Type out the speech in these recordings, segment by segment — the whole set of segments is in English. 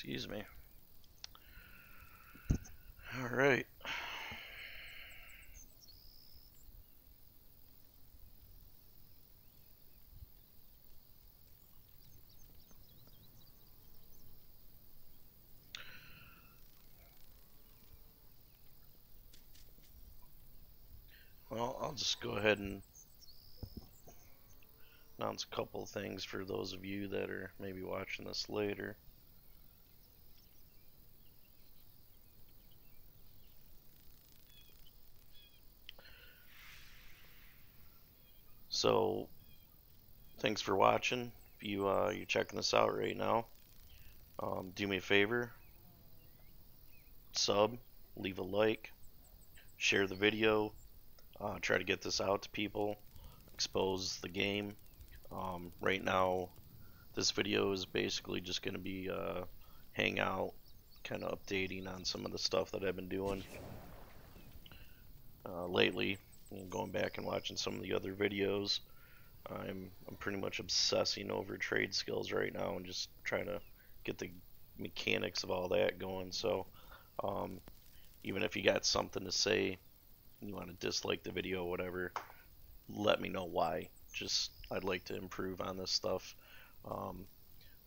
Excuse me. All right. Well, I'll just go ahead and announce a couple of things for those of you that are maybe watching this later. So, thanks for watching. If you're checking this out right now, do me a favor, sub, leave a like, share the video, try to get this out to people, expose the game. Right now, this video is basically just going to be hangout, kind of updating on some of the stuff that I've been doing lately. Going back and watching some of the other videos, I'm pretty much obsessing over trade skills right now and just trying to get the mechanics of all that going. So um, even if you got something to say, you want to dislike the video or whatever, let me know why. Just I'd like to improve on this stuff. When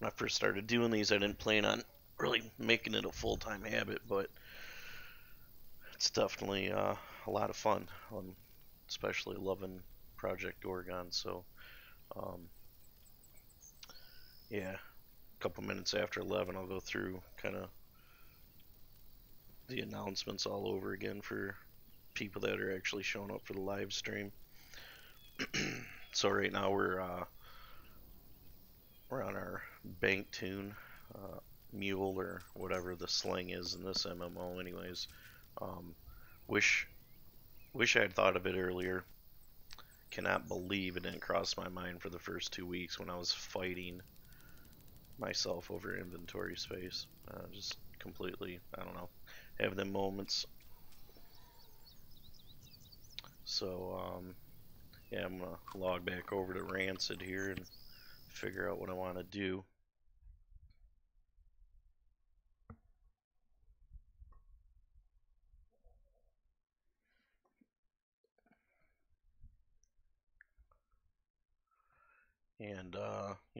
I first started doing these, I didn't plan on really making it a full-time habit, but it's definitely a lot of fun. I'm especially loving Project Gorgon. So um, yeah, a couple minutes after 11, I'll go through kind of the announcements all over again for people that are actually showing up for the live stream. So right now we're on our bank tune, mule or whatever the slang is in this MMO. Anyways, um, wish I had thought of it earlier. Cannot believe it didn't cross my mind for the first 2 weeks when I was fighting myself over inventory space. Just completely, I don't know, have them moments. So yeah, I'm gonna log back over to Rancid here and figure out what I want to do. And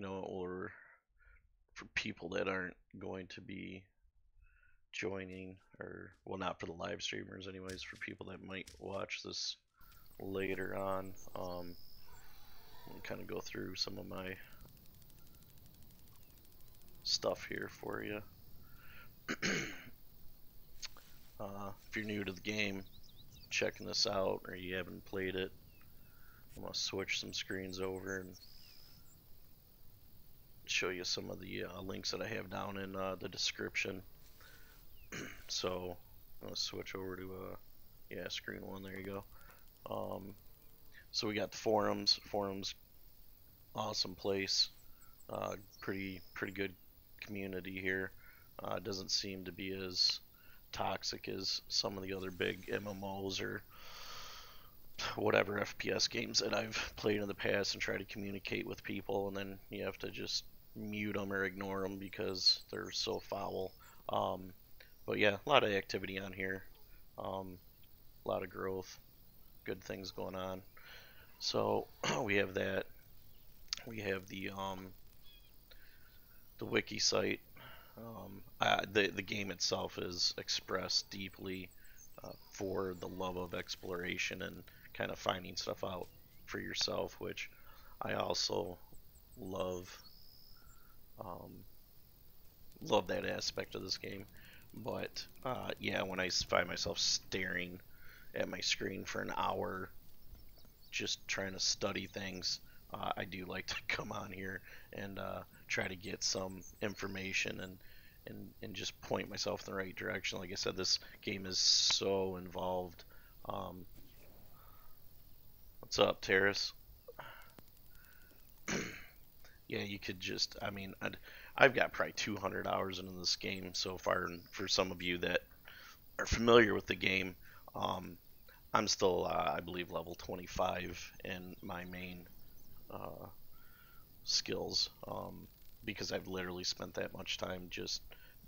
or for people that aren't going to be joining, or well, not for the live streamers, anyways, for people that might watch this later on, kind of go through some of my stuff here for you. If you're new to the game, checking this out, or you haven't played it, I'm gonna switch some screens over and show you some of the links that I have down in the description. So I'm gonna switch over to yeah, screen one. There you go. So we got the forums. Forums, awesome place. Pretty good community here. Doesn't seem to be as toxic as some of the other big MMOs or whatever FPS games that I've played in the past and try to communicate with people, and then you have to just mute them or ignore them because they're so foul. But yeah, a lot of activity on here, a lot of growth, good things going on. So we have that. We have the wiki site. The game itself is expressed deeply for the love of exploration and kind of finding stuff out for yourself, which I also love. Um, love that aspect of this game. But yeah, when I find myself staring at my screen for an hour just trying to study things, I do like to come on here and try to get some information and just point myself in the right direction. Like I said, this game is so involved. Um, what's up, Terrace? Yeah, you could just, I mean, I've got probably 200 hours into this game so far, and for some of you that are familiar with the game, um, I'm still, I believe, level 25 in my main skills, because I've literally spent that much time just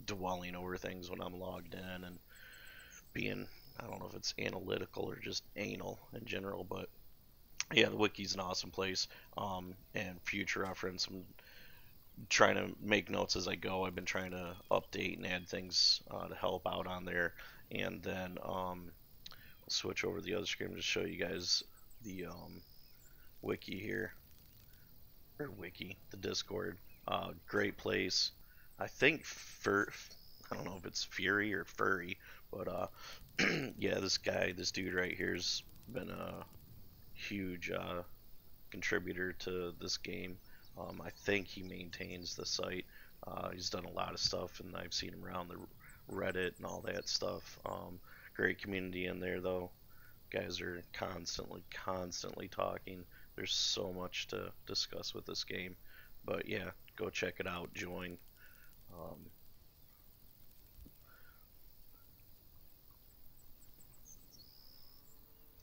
dwelling over things when I'm logged in and being, I don't know if it's analytical or just anal in general, but yeah, the wiki's an awesome place. And future reference, I'm trying to make notes as I go. I've been trying to update and add things to help out on there, and then I'll switch over to the other screen to show you guys the wiki here, or wiki, the Discord. Great place. I think I don't know if it's Fury or Furry, but yeah, this dude right here's been a huge contributor to this game. I think he maintains the site. He's done a lot of stuff, and I've seen him around the Reddit and all that stuff. Great community in there, though. Guys are constantly talking. There's so much to discuss with this game. But yeah, go check it out. Join. Um,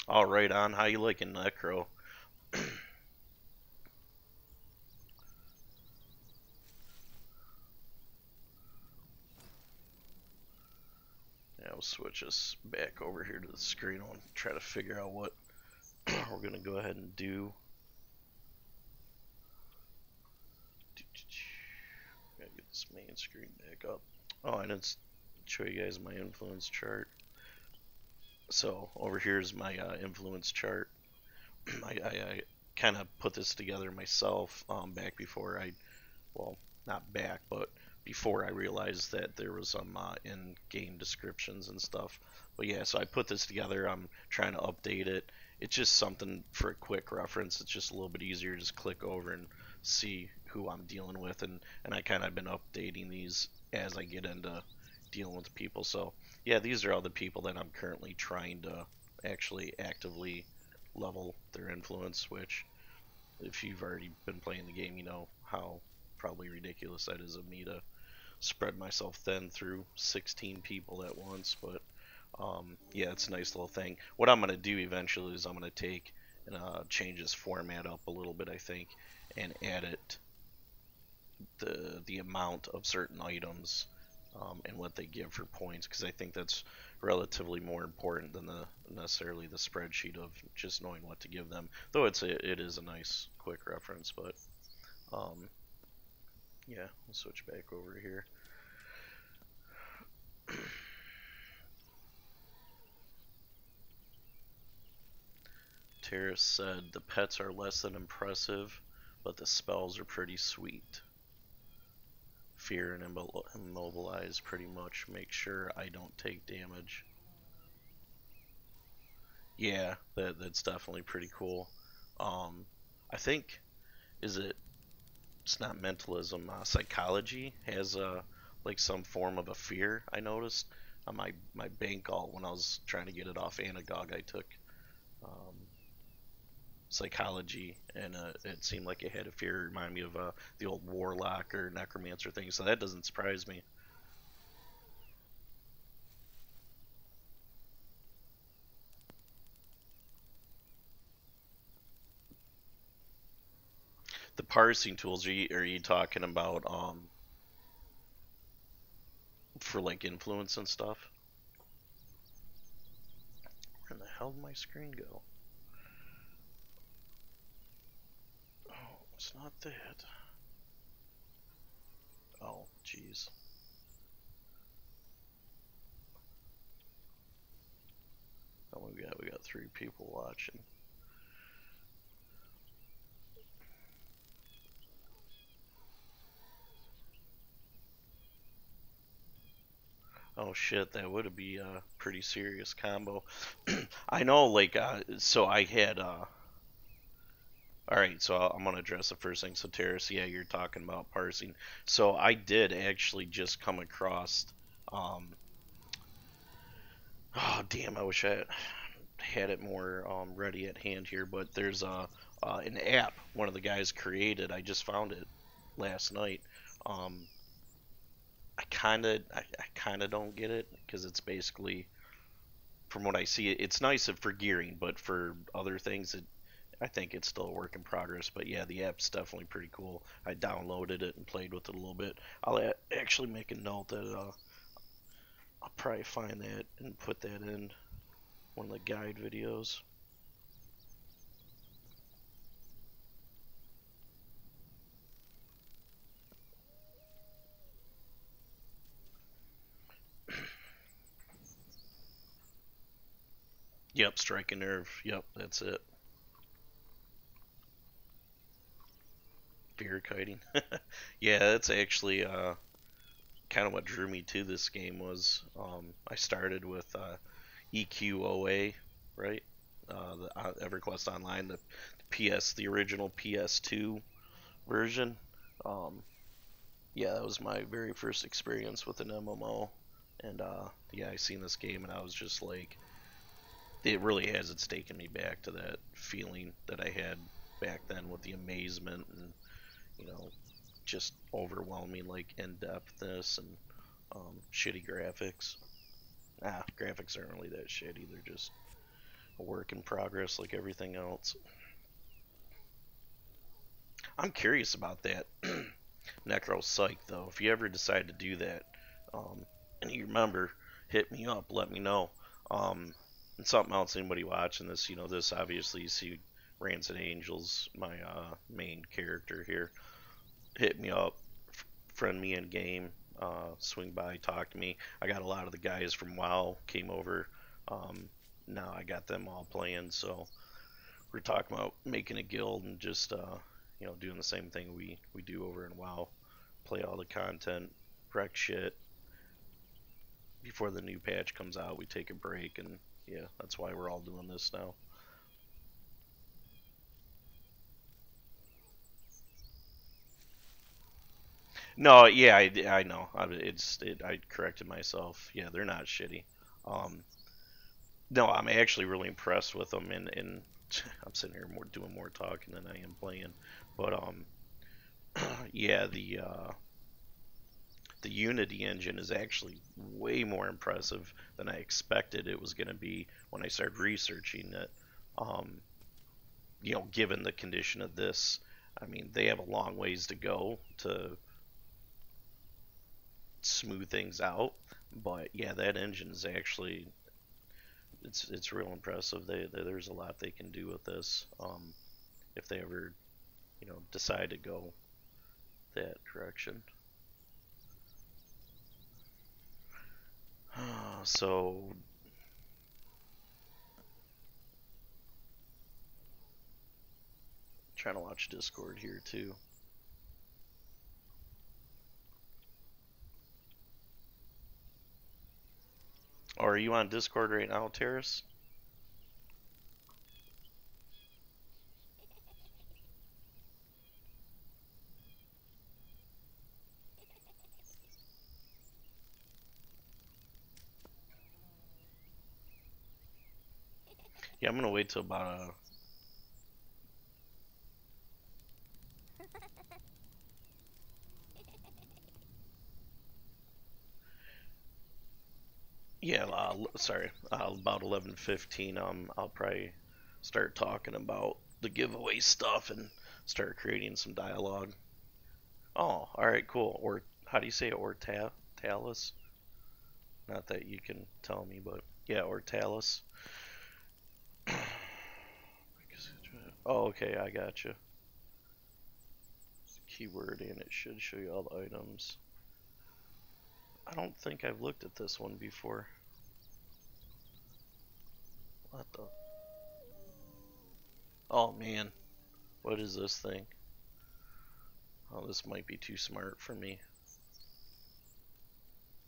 all right, on. How you liking Necro? Yeah, we'll switch us back over here to the screen. I'll try to figure out what we're gonna go ahead and do. Gotta get this main screen back up. Oh, I didn't show you guys my influence chart. So over here is my influence chart. I kind of put this together myself back before well, not back, but before I realized that there was some in-game descriptions and stuff. But yeah, so I put this together. I'm trying to update it. It's just something for a quick reference. It's just a little bit easier to just click over and see who I'm dealing with, and I kind of been updating these as I get into dealing with people. So yeah, these are all the people that I'm currently trying to actually actively level their influence, which if you've already been playing the game, you know how probably ridiculous that is of me to spread myself thin through 16 people at once. But yeah, it's a nice little thing. What I'm going to do eventually is I'm going to take and change this format up a little bit, I think, and add it the amount of certain items and what they give for points, because I think that's relatively more important than the necessarily the spreadsheet of just knowing what to give them. Though it is a nice quick reference, but um, yeah, we'll switch back over here. Terrace said the pets are less than impressive, but the spells are pretty sweet. Fear and immobilize pretty much make sure I don't take damage. Yeah, that's definitely pretty cool. Um, I think is it? It's not mentalism. Psychology has like some form of a fear. I noticed on my bank alt when I was trying to get it off Anagogue. I took um, psychology, and it seemed like it had a fear. It reminded me of the old warlock or necromancer thing. So that doesn't surprise me. The parsing tools, are you talking about for like influence and stuff? Where the hell did my screen go? Oh, it's not that. Oh, jeez. Oh, we got three people watching. Oh shit, that would be a pretty serious combo. I know, like, so I had, alright, so I'm gonna address the first thing. So, Terrace, yeah, you're talking about parsing. So, I did actually just come across, um, oh, damn, I wish I had it more ready at hand here, but there's an app one of the guys created. I just found it last night. Um, I kind of don't get it because it's basically, from what I see, it's nice for gearing, but for other things, I think it's still a work in progress, but yeah, the app's definitely pretty cool. I downloaded it and played with it a little bit. I'll actually make a note that I'll probably find that and put that in one of the guide videos. Yep, strike a nerve. Yep, that's it. Fear kiting. Yeah, that's actually kind of what drew me to this game was I started with EQOA, right? The EverQuest Online, the original PS2 version. Um, yeah, that was my very first experience with an MMO, and yeah, I seen this game and I was just like, it really has. It's taken me back to that feeling that I had back then with the amazement and you know just overwhelming like in depthness and shitty graphics. Graphics aren't really that shitty. They're just a work in progress like everything else. I'm curious about that Necro Psych though. If you ever decide to do that, um, and you remember, hit me up. Let me know. Um, and something else. Anybody watching this, this obviously you see Rants and Angels, my main character here. Hit me up, friend me in game, swing by, talk to me. I got a lot of the guys from WoW came over. Um, Now I got them all playing, so we're talking about making a guild and just doing the same thing we do over in WoW. Play all the content, wreck shit. Before the new patch comes out, we take a break, and yeah, that's why we're all doing this now. No, yeah, I know. I corrected myself. Yeah, they're not shitty. Um, no, I'm actually really impressed with them, and I'm sitting here doing more talking than I am playing. But yeah, the Unity engine is actually way more impressive than I expected it was going to be when I started researching it. Um, Given the condition of this, I mean, they have a long ways to go to smooth things out. But yeah, that engine is actually it's real impressive. There's a lot they can do with this if they ever decide to go that direction. So trying to watch Discord here too. Or are you on Discord right now, Terrace? Yeah, I'm gonna wait till about yeah, sorry, about 11:15. I'll probably start talking about the giveaway stuff and start creating some dialogue. Oh, all right, cool. Or how do you say it? Or talus? Not that you can tell me, but yeah, or talus. Oh, okay, I got you. Keyword, and it should show you all the items. I don't think I've looked at this one before. What the? Oh man, what is this thing? Oh, this might be too smart for me.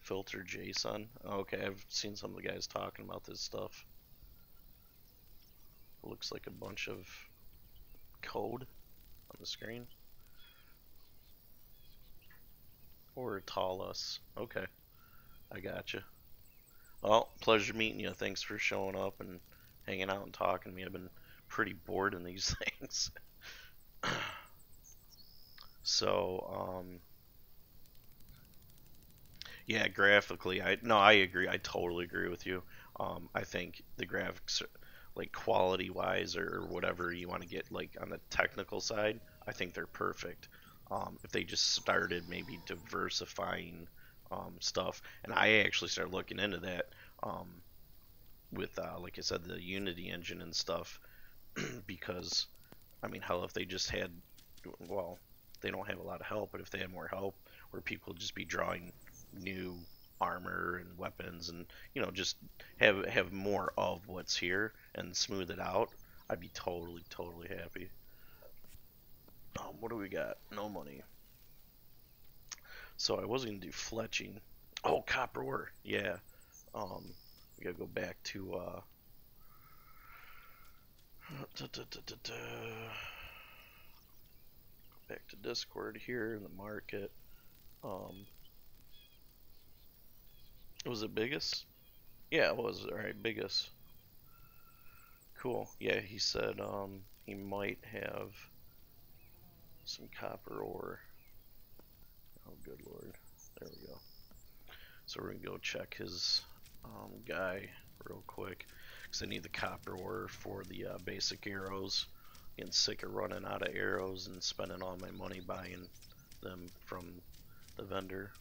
Filter JSON. Okay, I've seen some of the guys talking about this stuff. It looks like a bunch of code on the screen. Or Talus. Okay, I gotcha. Well, pleasure meeting you. Thanks for showing up and hanging out and talking to me. I've been pretty bored in these things. So, yeah, graphically, I agree. I totally agree with you. I think the graphics, like quality wise or whatever you want to get like on the technical side, I think they're perfect. If they just started maybe diversifying stuff, and I actually started looking into that with like I said, the Unity engine and stuff, because I mean, hell, if they just had, well, they don't have a lot of help, but if they had more help, where people would just be drawing new armor and weapons, and just have more of what's here and smooth it out, I'd be totally happy. What do we got? No money. So I was gonna do fletching. Oh, copper ore. Yeah. We gotta go back to back to Discord here in the market. Um, was it biggest? Yeah, it was. All right, biggest. Cool. Yeah, he said he might have some copper ore. Oh, good lord. There we go. So we're gonna go check his guy real quick, because I need the copper ore for the basic arrows. Getting sick of running out of arrows and spending all my money buying them from the vendor.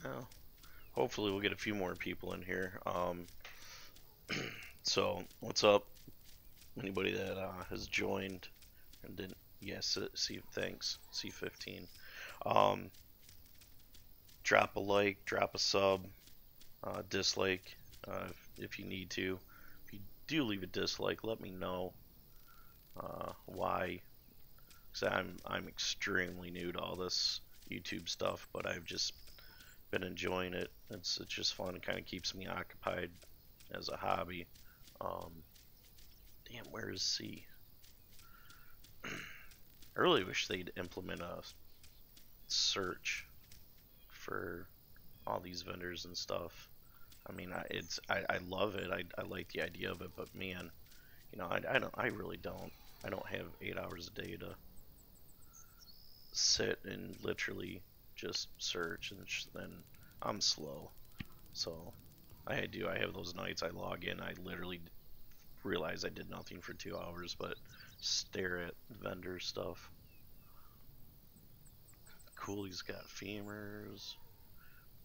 Now, hopefully we'll get a few more people in here. So what's up? Anybody that has joined and didn't? Yes, see, thanks. C15. Um, drop a like, drop a sub, dislike if you need to. If you do leave a dislike, let me know why. Because I'm extremely new to all this YouTube stuff, but I've just been enjoying it. It's just fun. It kind of keeps me occupied as a hobby. Damn, where is C? I really wish they'd implement a search for all these vendors and stuff. I mean, I love it. I like the idea of it, but man, I really don't. I don't have 8 hours a day to sit and literally just search, and then I'm slow. So I have those nights I log in, I literally realize I did nothing for 2 hours but stare at vendor stuff. Cool, he's got femurs,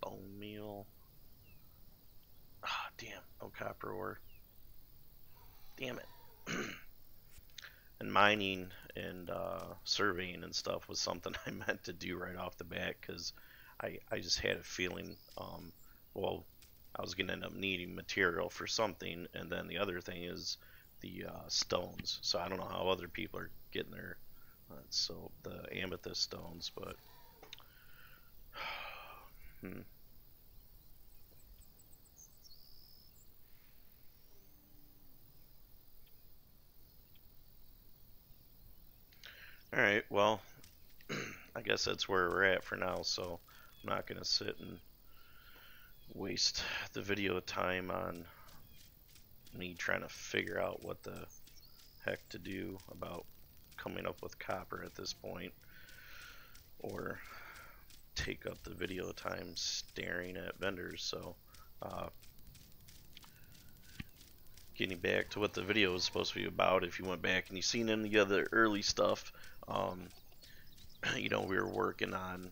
bone meal. Ah, damn, no copper ore. Damn it. And mining and surveying and stuff was something I meant to do right off the bat, because I just had a feeling, well, I was going to end up needing material for something, and then the other thing is the stones. So I don't know how other people are getting their, so the amethyst stones, but Alright, well, I guess that's where we're at for now, so I'm not going to sit and waste the video time on me trying to figure out what the heck to do about coming up with copper at this point, or take up the video time staring at vendors. So getting back to what the video was supposed to be about, if you went back and you've seen any of the early stuff, we were working on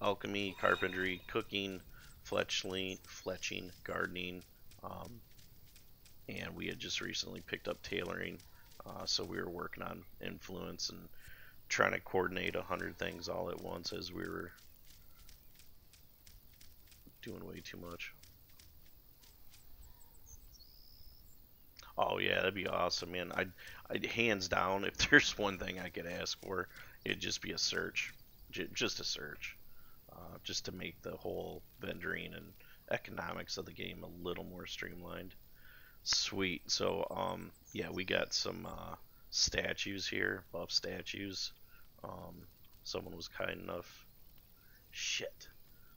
alchemy, carpentry, cooking, fletching, gardening, and we had just recently picked up tailoring, so we were working on influence and trying to coordinate 100 things all at once as we were doing way too much. Oh yeah, that'd be awesome, man. I'd hands down, if there's one thing I could ask for, it'd just be a search, just a search, just to make the whole vendoring and economics of the game a little more streamlined. Sweet. So yeah, we got some statues here, buff statues. Someone was kind enough. Shit.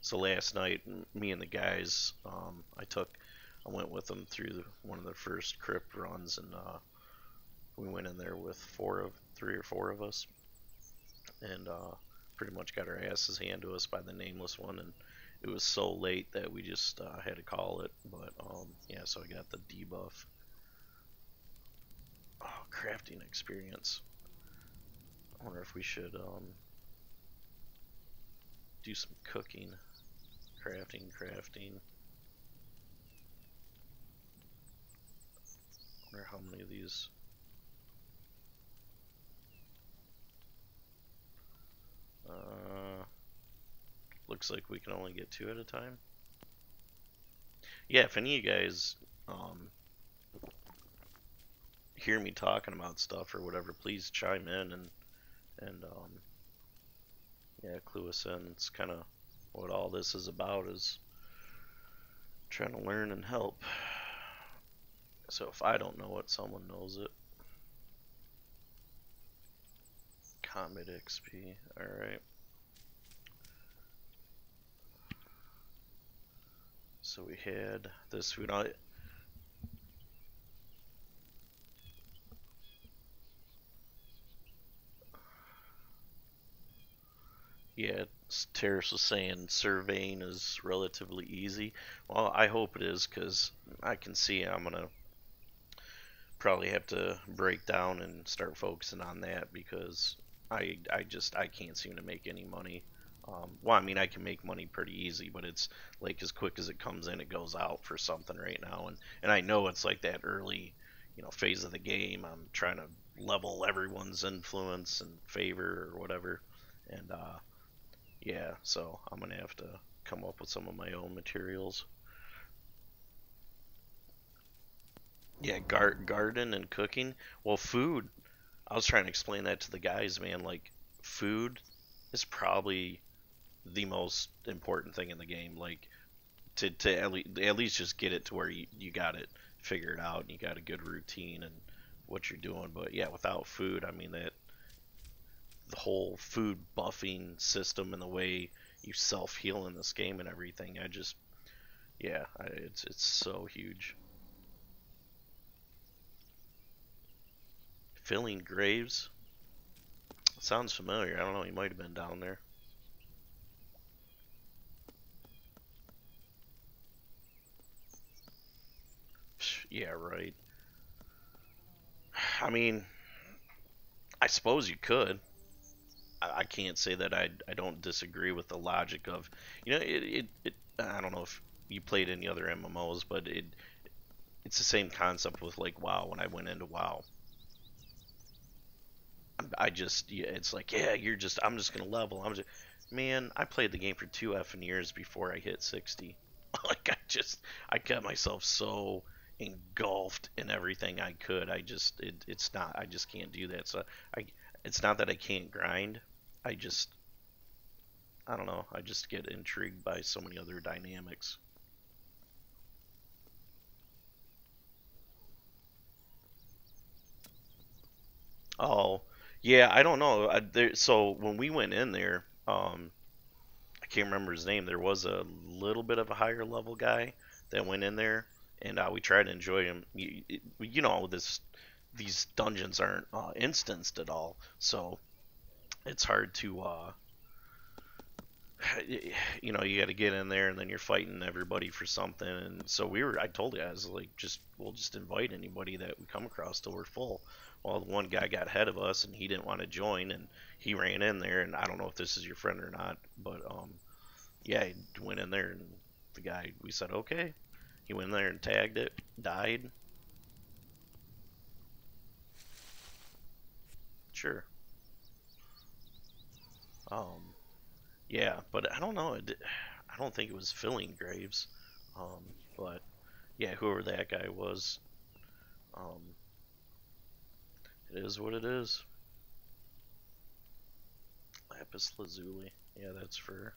So last night, me and the guys, I went with them through one of the first crypt runs, and we went in there with 3 or 4 of us, and pretty much got our asses handed to us by the nameless one, and it was so late that we just had to call it. But yeah, so I got the debuff. Oh, crafting experience. I wonder if we should do some cooking. Crafting. I wonder how many of these. Looks like we can only get 2 at a time. Yeah, if any of you guys hear me talking about stuff or whatever, please chime in and yeah, clue us in. It's kind of what all this is about, is trying to learn and help. So if I don't know it, someone knows it. Combat XP. Alright. So we had this. We don't. Yeah, Terrace was saying surveying is relatively easy. Well, I hope it is, because I can see I'm gonna probably have to break down and start focusing on that, because I can't seem to make any money. Well, I mean, I can make money pretty easy, but it's like as quick as it comes in, it goes out for something right now, and I know it's like that early, phase of the game. I'm trying to level everyone's influence and favor or whatever, and yeah, so I'm gonna have to come up with some of my own materials. Yeah, garden and cooking. Well, food. I was trying to explain that to the guys, man. Like, food is probably the most important thing in the game. Like, to at least just get it to where you got it figured out and you got a good routine and what you're doing. But yeah, without food, I mean, that the whole food buffing system and the way you self heal in this game and everything, yeah, it's so huge. Filling graves. Sounds familiar. I don't know. You might have been down there. Yeah, right. I mean, I suppose you could. I can't say that I don't disagree with the logic of, I don't know if you played any other MMOs, but it's the same concept with like WoW. When I went into WoW, yeah, it's like, yeah, I'm just gonna level. Man, I played the game for 2 effing years before I hit 60. Like, I kept myself so engulfed in everything I could. It's not, I just can't do that. So I, it's not that I can't grind. I just, I don't know. I just get intrigued by so many other dynamics. Oh, yeah, I don't know. So when we went in there, I can't remember his name. There was a little bit of a higher level guy that went in there, and we tried to enjoy him. These dungeons aren't instanced at all, so it's hard to you got to get in there, and then you're fighting everybody for something. And so I told you, I was like, we'll just invite anybody that we come across till we're full. Well, the one guy got ahead of us, and he didn't want to join, and he ran in there. And I don't know if this is your friend or not, but yeah, he went in there, and the guy, we said okay. He went in there and tagged it, died. Sure. Um, yeah, but I don't know. I don't think it was filling graves. But yeah, whoever that guy was, um, it is what it is. Lapis Lazuli. Yeah, that's for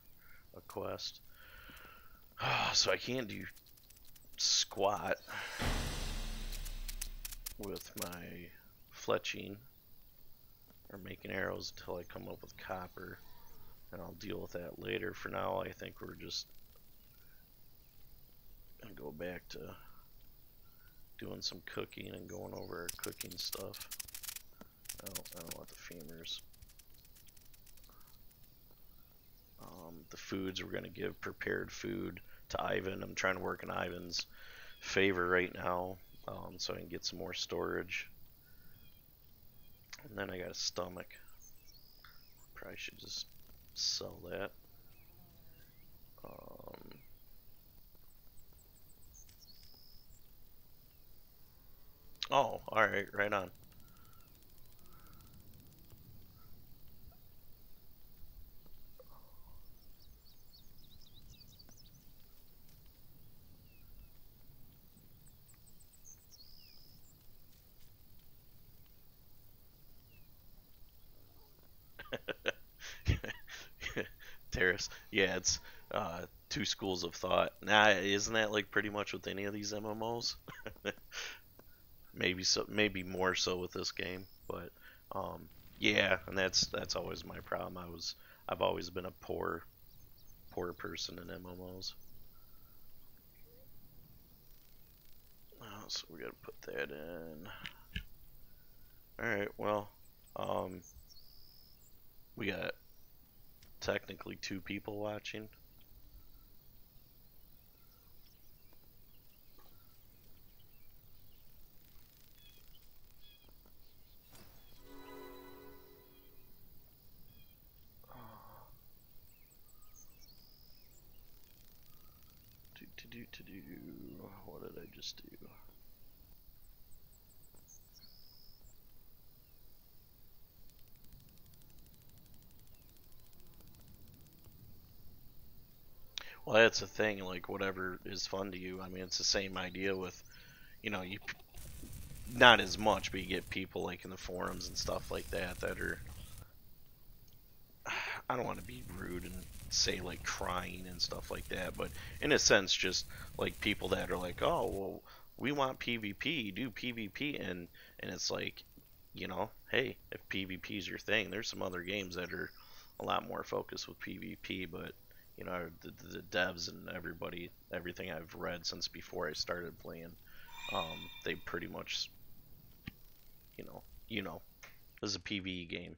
a quest. So I can't do squat with my fletching or making arrows until I come up with copper, and I'll deal with that later. For now, I think we're just gonna go back to doing some cooking and going over our cooking stuff. I don't want the femurs. The foods we're gonna give prepared food to Ivan. I'm trying to work in Ivan's favor right now, so I can get some more storage. And then I got a stomach. Probably should just sell that. Oh, alright, right on. Terrace. Yeah, it's two schools of thought. Nah, isn't that like pretty much with any of these MMOs? Maybe so, maybe more so with this game, but yeah, and that's always my problem. I've always been a poor person in MMOs. So we gotta put that in. All right, well, um, we got technically two people watching. What did I just do? Well, that's the thing. Like, whatever is fun to you. I mean, it's the same idea with, you not as much, but you get people like in the forums and stuff like that that are. I don't want to be rude and say like crying and stuff like that, but in a sense, just like people that are like, oh, well, we want PvP, do PvP, and it's like, hey, if PvP is your thing, there's some other games that are a lot more focused with PvP, but the devs and everything I've read since before I started playing, they pretty much, you know, this is a PvE game.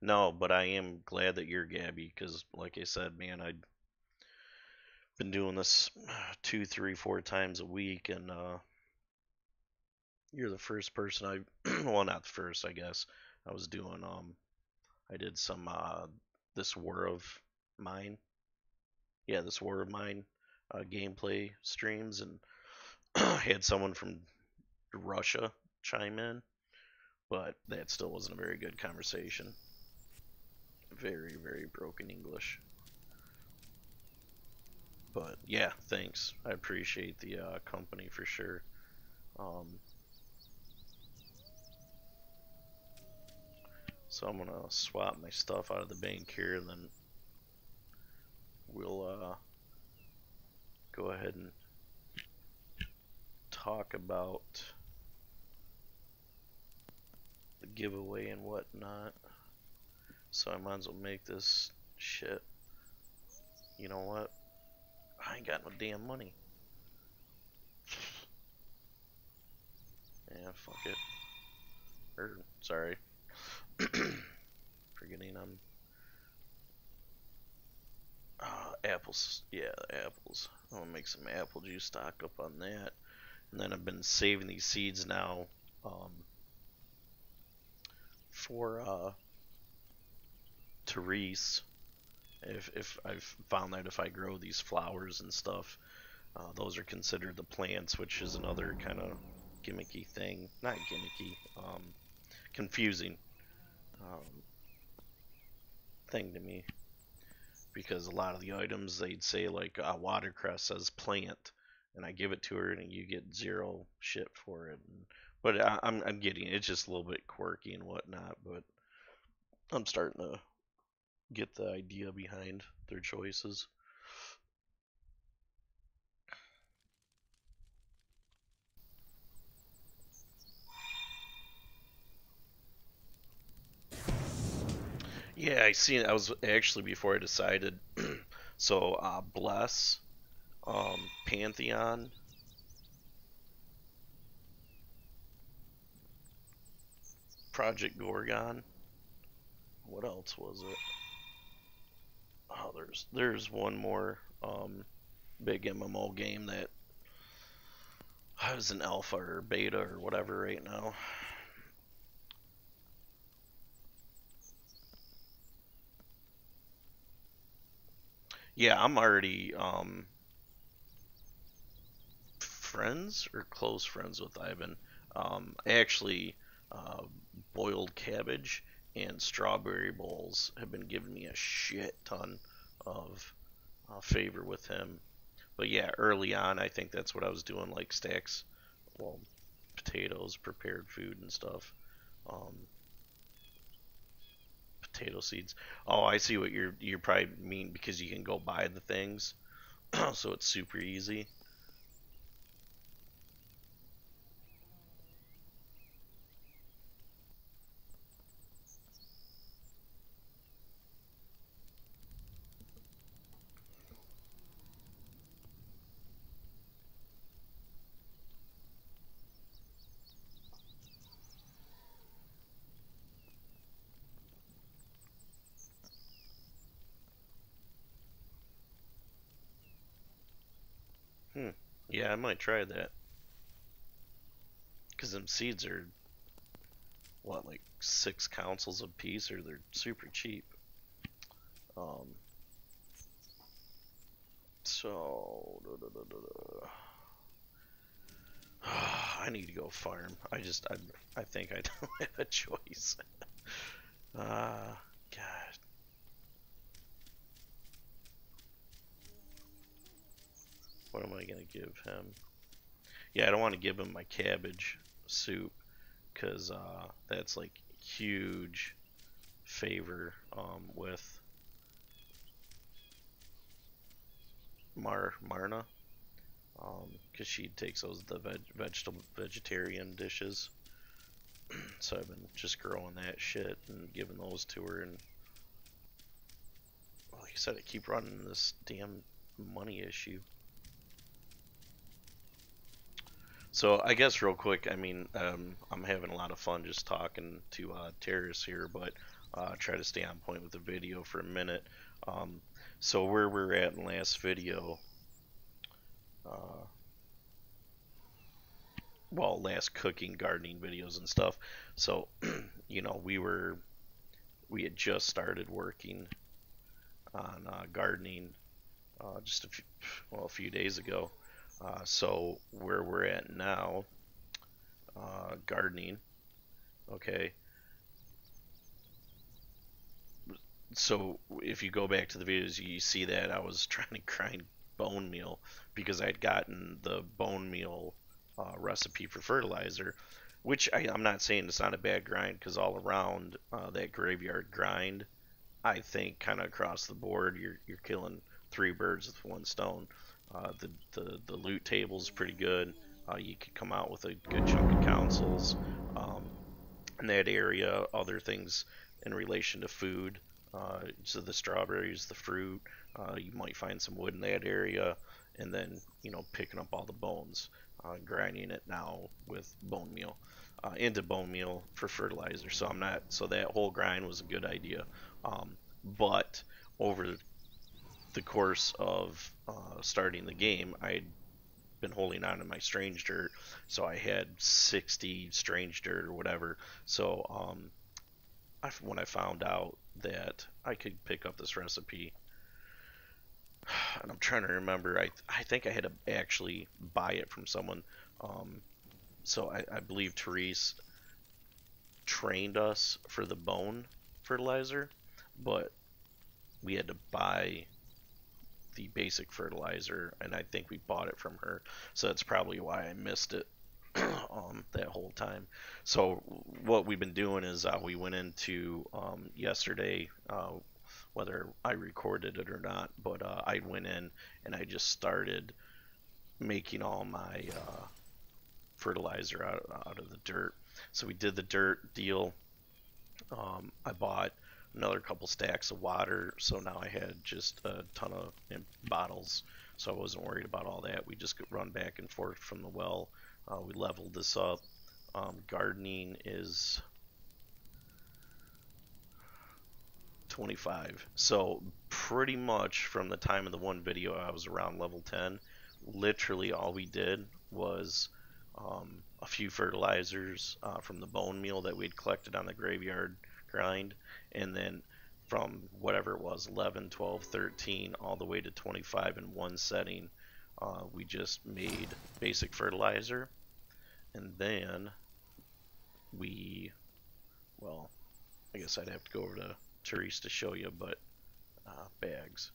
No, but I am glad that you're Gabby, because like I said, man, I've been doing this two, three, four times a week, and you're the first person well, not the first, I guess. I was doing, I did some, this War of Mine, yeah, this War of Mine gameplay streams, and had someone from Russia chime in, but that still wasn't a very good conversation. Very, very broken English. But yeah, thanks. I appreciate the company for sure. Um, so I'm gonna swap my stuff out of the bank here, and then we'll go ahead and talk about the giveaway and whatnot. So I might as well make this shit. You know what? I ain't got no damn money. Yeah, fuck it. Sorry. Forgetting I'm apples. Yeah, apples. I'm gonna make some apple juice, stock up on that, and then I've been saving these seeds now for Therese. If I've found that if I grow these flowers and stuff, those are considered the plants, which is another kind of gimmicky thing. Not gimmicky, confusing thing to me, because a lot of the items they'd say like watercress says plant, and I give it to her and you get zero shit for it. But I'm getting it. It's just a little bit quirky and whatnot. But I'm starting to get the idea behind their choices. Yeah, I seen it. I was actually before I decided. So Bless, Pantheon, Project Gorgon, What else was it? Oh, there's one more big MMO game that has an alpha or beta or whatever right now. Yeah, I'm already friends or close friends with Ivan. I actually uh, boiled cabbage and strawberry bowls have been giving me a shit ton of favor with him. But yeah, early on, I think that's what I was doing, like stacks, well, potatoes, prepared food and stuff. Um, Potato seeds. Oh, I see what you probably mean because you can go buy the things, so it's super easy. Hmm. Yeah, I might try that because them seeds are what, like 6 councils a piece, or they're super cheap. Um, so I need to go farm. I think I don't have a choice. God, what am I gonna give him? Yeah, I don't want to give him my cabbage soup because that's like huge favor with Marna because she takes those the vegetarian dishes. So I've been just growing that shit and giving those to her. And like I said, I keep running this damn money issue. So I guess real quick, I mean, I'm having a lot of fun just talking to terrorists here, but try to stay on point with the video for a minute. Um, so where we're at in last video, uh, well, last cooking, gardening videos and stuff. So, we had just started working on gardening just a few days ago. So where we're at now, gardening. Okay, so if you go back to the videos, you see that I was trying to grind bone meal because I'd gotten the bone meal recipe for fertilizer, which I'm not saying it's not a bad grind because all around that graveyard grind, I think kind of across the board, you're killing three birds with one stone. The loot table is pretty good. You could come out with a good chunk of councils um, in that area. Other things in relation to food. So the strawberries, the fruit. You might find some wood in that area, and then picking up all the bones, grinding it now with bone meal into bone meal for fertilizer. So I'm not. So that whole grind was a good idea. But over the course of starting the game, I'd been holding on to my strange dirt, so I had 60 strange dirt or whatever. So when I found out that I could pick up this recipe, and I'm trying to remember, I think I had to actually buy it from someone. Um, so I believe Therese trained us for the bone fertilizer, but we had to buy the basic fertilizer, and I think we bought it from her. So that's probably why I missed it that whole time. So what we've been doing is we went into yesterday, whether I recorded it or not, but I went in and I just started making all my fertilizer out of the dirt. So we did the dirt deal. I bought another couple stacks of water, so now I had just a ton of bottles, so I wasn't worried about all that. We just could run back and forth from the well. We leveled this up. Gardening is 25. So pretty much from the time of the one video I was around level 10, literally all we did was a few fertilizers from the bone meal that we'd collected on the graveyard grind, and then from whatever it was, 11, 12, 13, all the way to 25 in one setting, we just made basic fertilizer, and then we, well, I guess I'd have to go over to Therese to show you, but bags.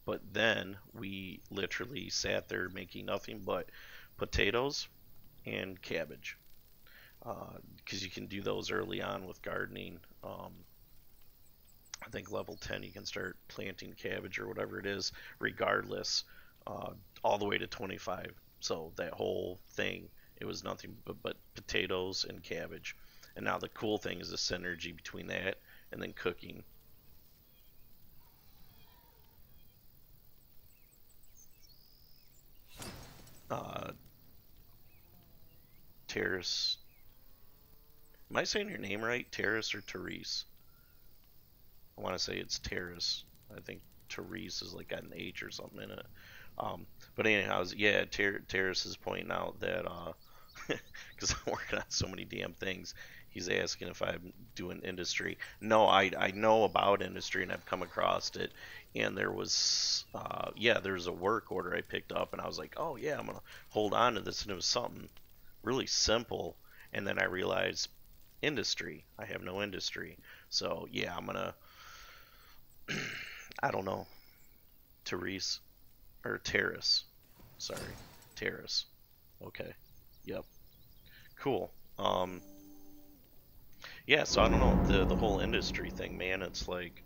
But then we literally sat there making nothing but potatoes and cabbage, because you can do those early on with gardening. I think level 10 you can start planting cabbage or whatever it is, regardless, all the way to 25. So that whole thing, it was nothing but potatoes and cabbage. And now the cool thing is the synergy between that and then cooking. Terrace. Am I saying your name right? Terrace or Therese? I want to say it's Terrace. I think Therese is like got an H or something in it. But anyhow, yeah, Terrace is pointing out that because I'm working on so many damn things, he's asking if I'm doing industry. No, I know about industry and I've come across it. And there was yeah, there's a work order I picked up, and I was like, oh yeah, I'm gonna hold on to this, and it was something really simple. And then I realized industry. I have no industry, so yeah, I'm gonna. I don't know, Therese or Terrace. Sorry, Terrace. Okay. Yep. Cool. Yeah, so I don't know, the whole industry thing, man, it's like,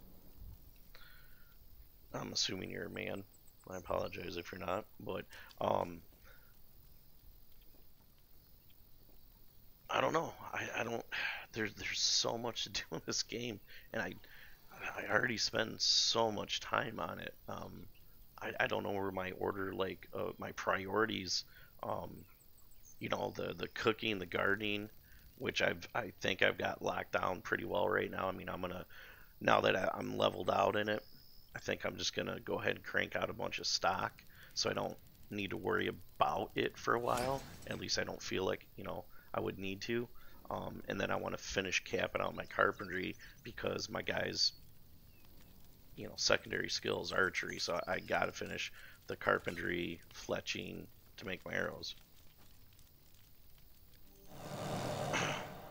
I'm assuming you're a man. I apologize if you're not, but I don't know. I don't. There's so much to do in this game, and I already spend so much time on it. I don't know where my order, like my priorities, um, the cooking, the gardening, which I think I've got locked down pretty well right now. I mean, I'm gonna, now that I'm leveled out in it, I think I'm just gonna go ahead and crank out a bunch of stock, so I don't need to worry about it for a while. At least I don't feel like I would need to. And then I want to finish capping out my carpentry, because my guys, secondary skills archery, so I gotta finish the carpentry, fletching to make my arrows.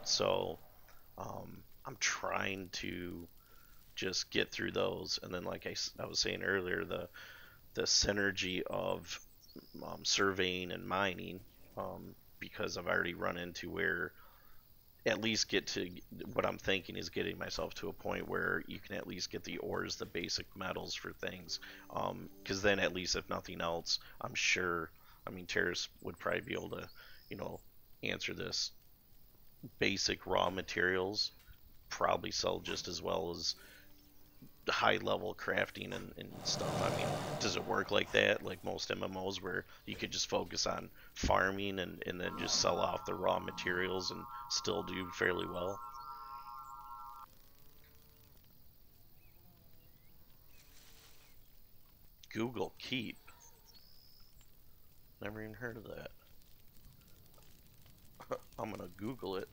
So I'm trying to just get through those, and then like I was saying earlier, the synergy of surveying and mining, because I've already run into where, at least get to, what I'm thinking is getting myself to a point where you can at least get the ores, the basic metals for things, because then at least, if nothing else, I'm sure, I mean, Terrace would probably be able to answer this, basic raw materials probably sell just as well as high level crafting and stuff. I mean, does it work like that, like most MMOs, where you could just focus on farming and then just sell off the raw materials and still do fairly well? Google Keep. Never even heard of that. I'm gonna Google it.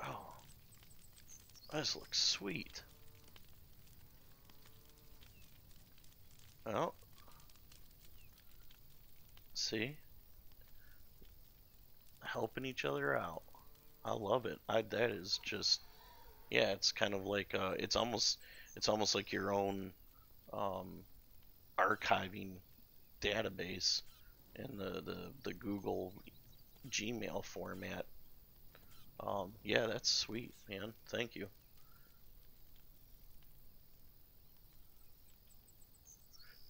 Oh, this looks sweet. Oh, see? Helping each other out. I love it. That is just, yeah, it's kind of like it's almost like your own um, archiving database in the Google Gmail format. Yeah, that's sweet, man. Thank you.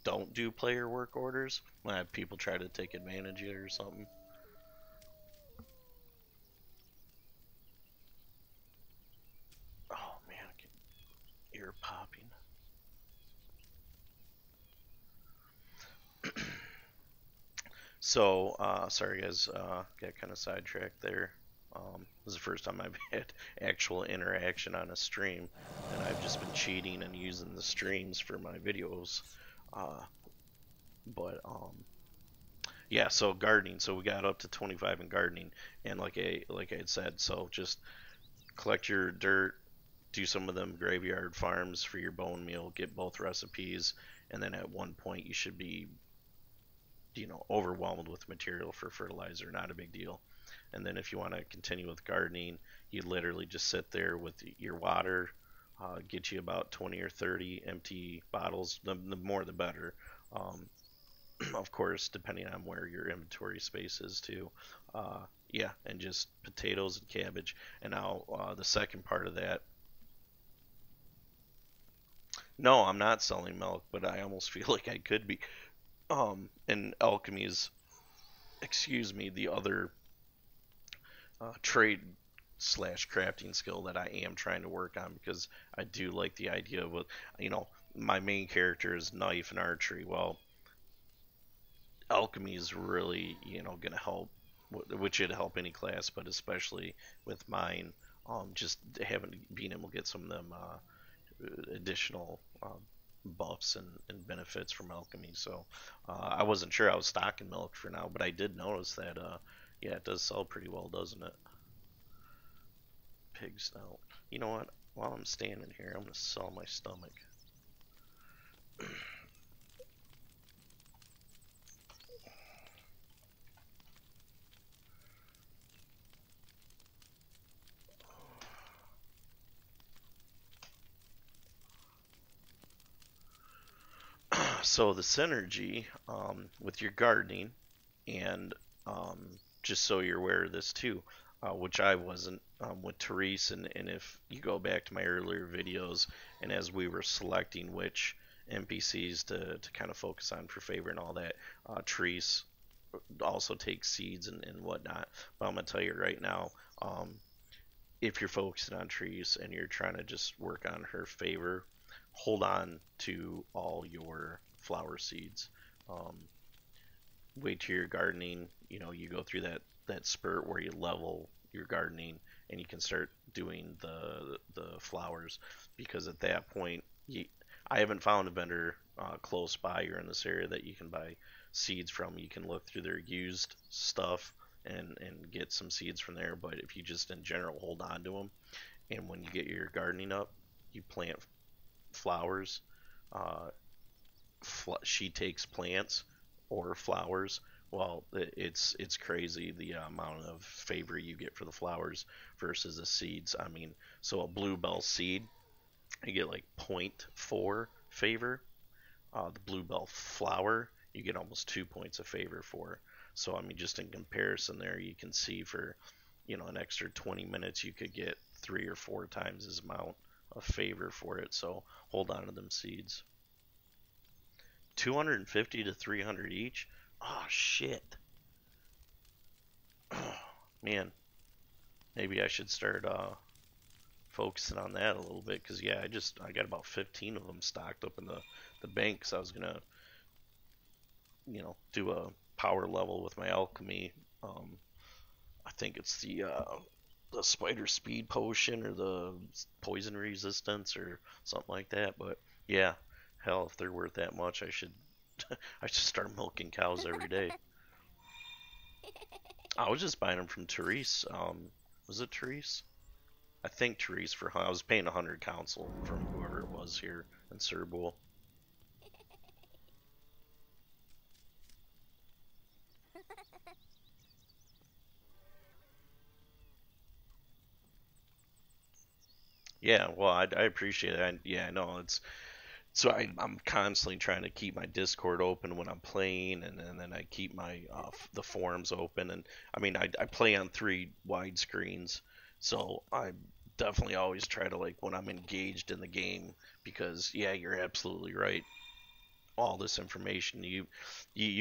Don't do player work orders when I have people try to take advantage of it or something. Oh man, I get ear popping. So, sorry guys, got kind of sidetracked there. This is the first time I've had actual interaction on a stream, and I've just been cheating and using the streams for my videos. Uh, but yeah, so gardening. So we got up to 25 in gardening, and like I had said, so just collect your dirt, do some of them graveyard farms for your bone meal, get both recipes, and then at one point you should be, overwhelmed with material for fertilizer. Not a big deal. And then if you want to continue with gardening, you literally just sit there with your water, get you about 20 or 30 empty bottles. The more the better. Um, of course, depending on where your inventory space is too. Yeah, and just potatoes and cabbage. And now the second part of that. No, I'm not selling milk, but I almost feel like I could be. And alchemy is, excuse me, the other trade slash crafting skill that I am trying to work on because I do like the idea of, you know, my main character is knife and archery. Well, alchemy is really, going to help, which should help any class, but especially with mine, just having being able to get some of them additional buffs and benefits from alchemy. So I wasn't sure I was stocking milk for now, but I did notice that, yeah, it does sell pretty well, doesn't it? Pig snout. You know what? While I'm standing here, I'm gonna sell my stomach. So the synergy with your gardening, and just so you're aware of this too, which I wasn't, with Therese, and if you go back to my earlier videos, and as we were selecting which NPCs to kind of focus on for favor and all that, Therese also takes seeds and whatnot. But I'm gonna tell you right now, if you're focusing on trees and you're trying to just work on her favor, hold on to all your flower seeds. Um, Wait till your gardening. You go through that spurt where you level your gardening and you can start doing the flowers, because at that point, I haven't found a vendor close by or in this area that you can buy seeds from. You can look through their used stuff and get some seeds from there. But if you just in general hold on to them, and when you get your gardening up, you plant flowers. Uh, she takes plants or flowers. Well, it's crazy the amount of favor you get for the flowers versus the seeds. I mean, so a bluebell seed, you get like zero point 0.4 favor. The bluebell flower, you get almost 2 points of favor for. So I mean, just in comparison, there you can see for an extra 20 minutes, you could get 3 or 4 times as amount of favor for it. So hold on to them seeds. 250 to 300 each. Oh shit. Oh, man, maybe I should start focusing on that a little bit, because yeah, I got about 15 of them stocked up in the bank, because I was gonna do a power level with my alchemy. I think it's the spider speed potion or the poison resistance or something like that. But yeah, hell, if they're worth that much, I should I should start milking cows every day. I was just buying them from Therese. Was it Therese? I think Therese, for I was paying 100 council from whoever it was here in Cerbul. Yeah, well, I appreciate it. Yeah, I know it's so I'm constantly trying to keep my Discord open when I'm playing, and then I keep my the forums open, and I mean I play on 3 widescreens, so I definitely always try to, like, when I'm engaged in the game, because yeah, you're absolutely right. All this information, you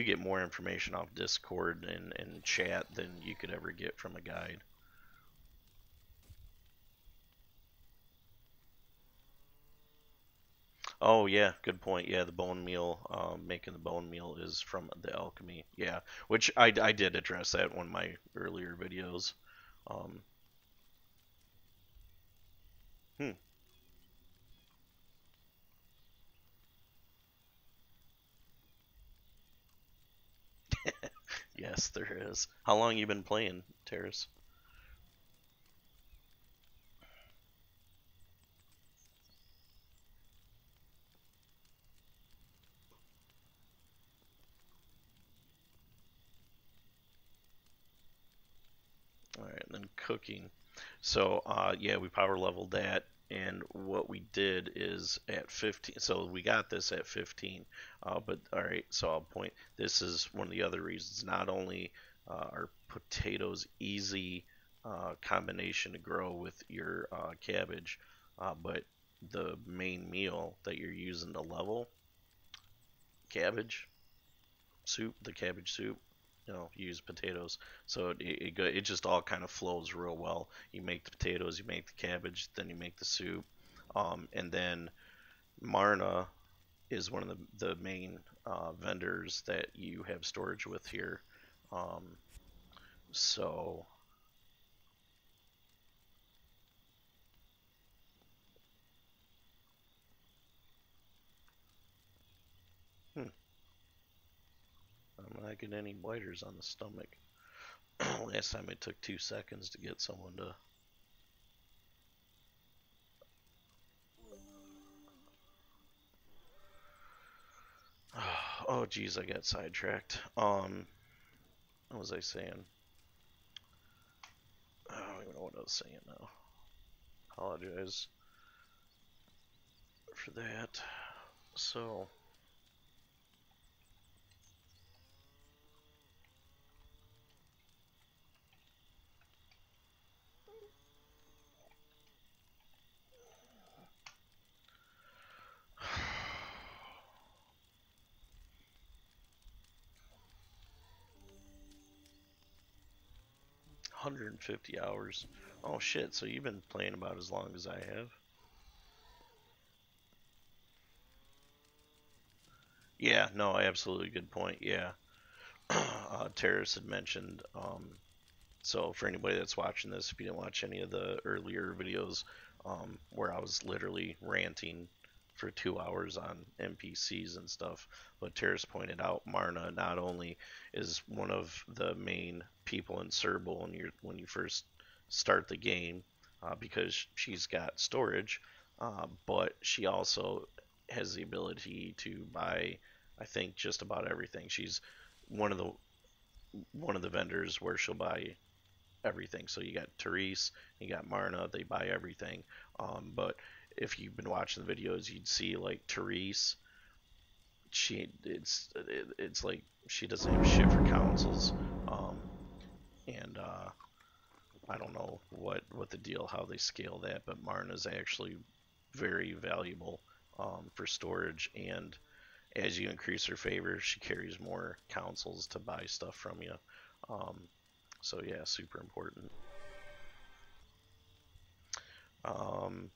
get more information off Discord and chat than you could ever get from a guide. Oh yeah, good point. Yeah, the bone meal, making the bone meal is from the alchemy. Yeah, which I did address that in one of my earlier videos. Um, hmm. Yes, there is. How long you been playing, Terrace? All right, and then cooking. So, yeah, we power leveled that, and what we did is at 15. So we got this at 15. But all right, so I'll point. This is one of the other reasons. Not only are potatoes easy combination to grow with your cabbage, but the main meal that you're using to level cabbage soup, the cabbage soup, you use potatoes, so it just all kind of flows real well. You make the potatoes, you make the cabbage, then you make the soup, and then Marna is one of the main vendors that you have storage with here. Um, so, hmm, I'm not getting any biters on the stomach. Last time it took 2 seconds to get someone to. Oh, geez, I got sidetracked. What was I saying? I don't even know what I was saying now. Apologize for that. So, 150 hours. Oh shit, so you've been playing about as long as I have? Yeah, no, absolutely good point. Yeah. Terrace had mentioned, so for anybody that's watching this, if you didn't watch any of the earlier videos, where I was literally ranting for 2 hours on NPCs and stuff, but Terrace pointed out Marna not only is one of the main people in Serble when you first start the game, because she's got storage, but she also has the ability to buy, I think, just about everything. She's one of the one of the vendors where she'll buy everything. So you got Therese, you got Marna, they buy everything. But if you've been watching the videos, you'd see like Therese, it's like she doesn't have shit for councils, and I don't know what the deal, how they scale that, but Marna's actually very valuable for storage, and as you increase her favor, she carries more councils to buy stuff from you. Um, so yeah, super important. Um,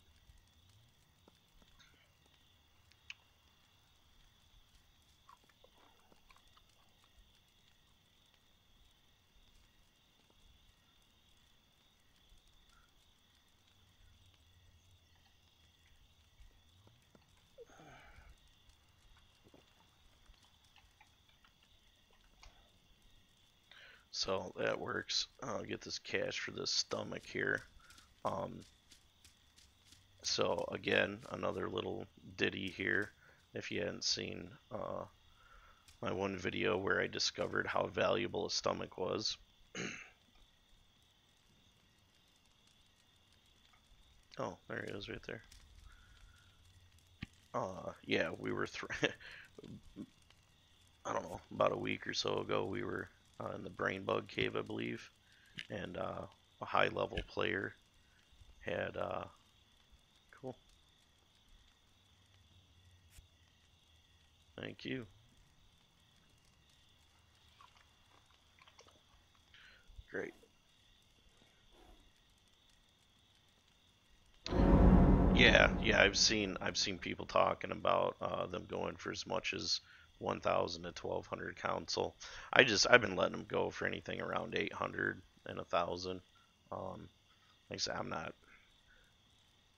so that works. I'll get this cash for this stomach here. Um, so again, another little ditty here. If you hadn't seen my one video where I discovered how valuable a stomach was. Oh, there he is right there. Yeah, we were I don't know, about a week or so ago, we were in the Brain Bug Cave, I believe, and a high level player had cool. Thank you. Great. Yeah, yeah, I've seen people talking about them going for as much as 1,000 to 1,200 console. I've been letting them go for anything around 800 and 1,000. Like I said, I'm not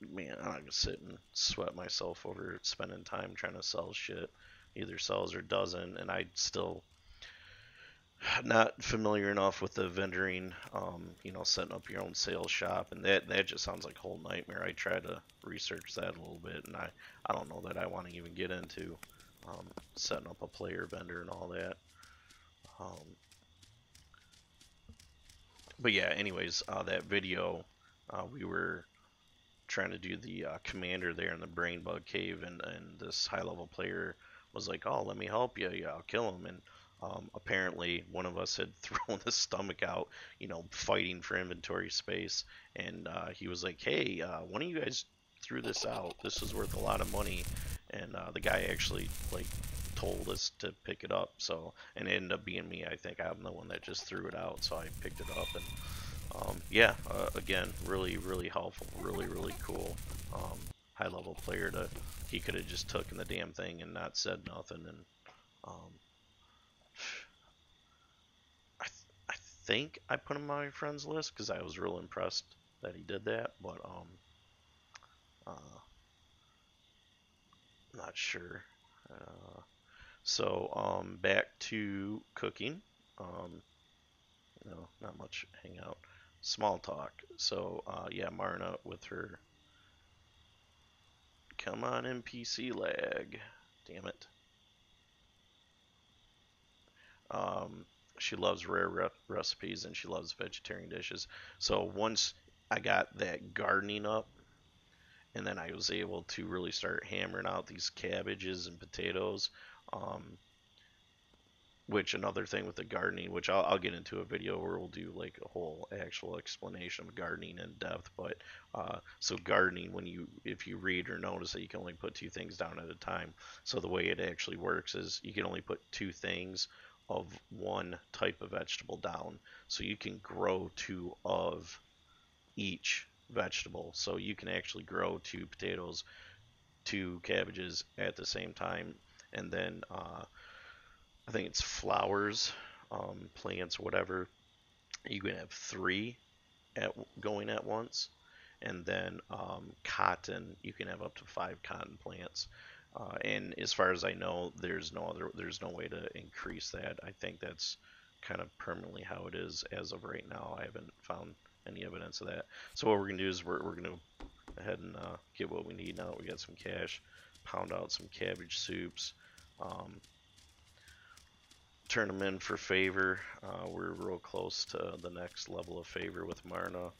gonna sit and sweat myself over spending time trying to sell shit. Either sells or doesn't, and I still not familiar enough with the vendoring, setting up your own sales shop, and that just sounds like a whole nightmare. I tried to research that a little bit, and I don't know that I want to even get into setting up a player vendor and all that. Um, but yeah, anyways, that video, we were trying to do the commander there in the brain bug cave, and this high level player was like, "Oh, let me help you. Yeah, I'll kill him." And apparently, one of us had thrown his stomach out, fighting for inventory space, and he was like, "Hey, one of you guys threw this out. This is worth a lot of money." And the guy actually like told us to pick it up. So, and it ended up being me. I think I'm the one that just threw it out. So I picked it up, and yeah, again, really, really helpful, really, really cool. High level player he could have just taken the damn thing and not said nothing. And um, I think I put him on my friends list because I was real impressed that he did that, but not sure. Back to cooking. Um, not much hangout. Small talk. So, yeah, Marna with her. Come on, NPC lag. Damn it. Um, she loves rare recipes and she loves vegetarian dishes. So once I got that gardening up, and then I was able to really start hammering out these cabbages and potatoes. Um, which another thing with the gardening, which I'll get into a video where we'll do like a whole actual explanation of gardening in depth. But so gardening, if you read or notice that you can only put two things down at a time. So the way it actually works is you can only put two things of one type of vegetable down. So you can grow two of each vegetable. So you can actually grow two potatoes, two cabbages at the same time, and then I think it's flowers, plants, whatever. You can have three going at once, and then cotton. You can have up to five cotton plants. And as far as I know, there's no way to increase that. I think that's kind of permanently how it is as of right now. I haven't found any evidence of that. So what we're gonna do is we're gonna go ahead and get what we need now that we got some cash. Pound out some cabbage soups. Um, Turn them in for favor. We're real close to the next level of favor with Marna,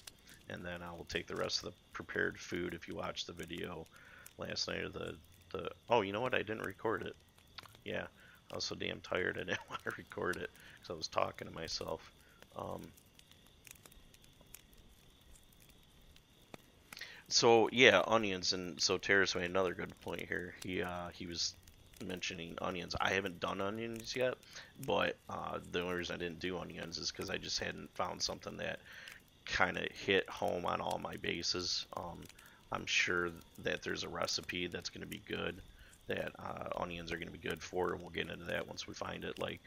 and then I will take the rest of the prepared food. If you watched the video last night, or the oh, you know what? I didn't record it. Yeah, I was so damn tired I didn't want to record it because I was talking to myself. So yeah, onions, and so Terrace made another good point here. He was mentioning onions. I haven't done onions yet, but the only reason I didn't do onions is because I just hadn't found something that kind of hit home on all my bases. I'm sure that there's a recipe that's going to be good, that onions are going to be good for, and we'll get into that once we find it. Like,